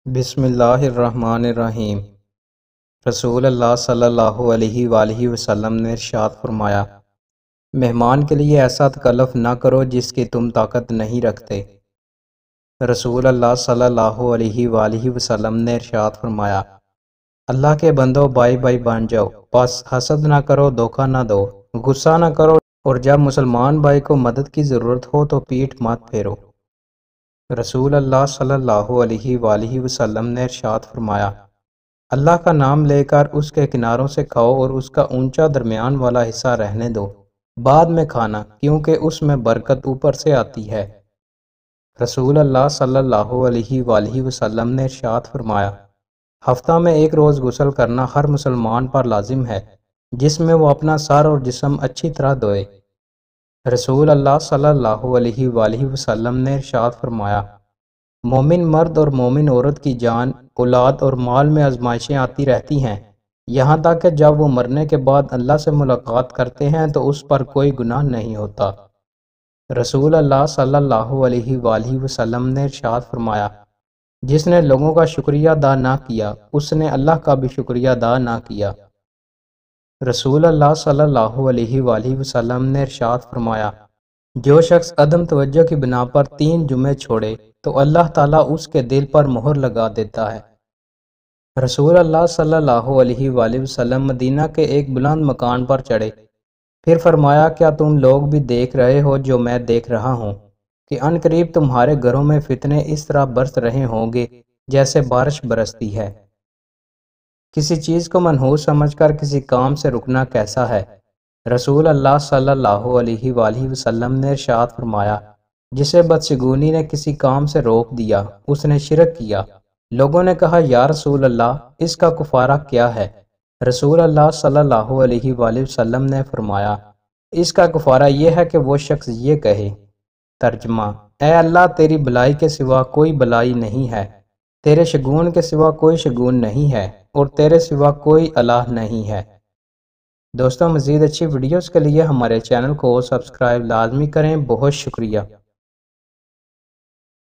بسم اللہ الرحمن الرحیم۔ رسول اللہ صلی اللہ علیہ وآلہ وسلم نے ارشاد فرمایا، مہمان کے لیے ایسا تکلف نہ کرو جس کی تم طاقت نہیں رکھتے۔ رسول اللہ صلی اللہ علیہ وآلہ وسلم نے ارشاد فرمایا، اللہ کے بندو بائی بائی بن جاؤ، بس حسد نہ کرو، دھوکہ نہ دو، غصہ نہ کرو، اور جب مسلمان بھائی کو مدد کی ضرورت ہو تو پیٹھ مت پھیرو۔ رسول اللہ صلی اللہ علیہ وآلہ وسلم نے ارشاد فرمایا، اللہ کا نام لے کر اس کے کناروں سے کھاؤ اور اس کا اونچا درمیان والا حصہ رہنے دو، بعد میں کھانا، کیونکہ اس میں برکت اوپر سے آتی ہے۔ رسول اللہ صلی اللہ علیہ وآلہ وسلم نے ارشاد فرمایا، ہفتہ میں ایک روز غسل کرنا ہر مسلمان پر لازم ہے، جس میں وہ اپنا سر اور جسم اچھی طرح دھوئے۔ رسول اللہ صلی اللہ علیہ وآلہ وسلم نے ارشاد فرمایا، مومن مرد اور مومن عورت کی جان، اولاد اور مال میں آزمائشیں آتی رہتی ہیں، یہاں تک کہ جب وہ مرنے کے بعد اللہ سے ملاقات کرتے ہیں تو اس پر کوئی گناہ نہیں ہوتا۔ رسول اللہ صلی اللہ علیہ وآلہ وسلم نے ارشاد فرمایا، جس نے لوگوں کا شکریہ ادا نہ کیا، اس نے اللہ کا بھی شکریہ ادا نہ کیا۔ رسول اللہ صلی اللہ علیہ وآلہ وسلم نے ارشاد فرمایا، جو شخص عدم توجہ کی بنا پر 3 جمعے چھوڑے تو اللہ تعالیٰ اس کے دل پر مہر لگا دیتا ہے۔ رسول اللہ صلی اللہ علیہ وآلہ وسلم مدینہ کے ایک بلند مکان پر چڑھے، پھر فرمایا، کیا تم لوگ بھی دیکھ رہے ہو جو میں دیکھ رہا ہوں کہ ان قریب تمہارے گھروں میں فتنے اس طرح برس رہے ہوں گے جیسے بارش برستی ہے۔ کسی چیز کو منحوس سمجھ کر کسی کام سے رکنا کیسا ہے؟ رسول اللہ صلی اللہ علیہ وآلہ وسلم نے ارشاد فرمایا، جسے بدشگونی نے کسی کام سے روک دیا، اس نے شرک کیا۔ لوگوں نے کہا، یا رسول اللہ، اس کا کفارہ کیا ہے؟ رسول اللہ صلی اللہ علیہ وآلہ وسلم نے فرمایا، اس کا کفارہ یہ ہے کہ وہ شخص یہ کہے، ترجمہ، اے اللہ، تیری بلائی کے سوا کوئی بلائی نہیں ہے، تیرے شگون کے سوا کوئی شگون نہیں ہے، اور تیرے سوا کوئی الہ نہیں ہے۔ دوستوں، مزید اچھی ویڈیوز کے لیے ہمارے چینل کو سبسکرائب لازمی کریں۔ بہت شکریہ۔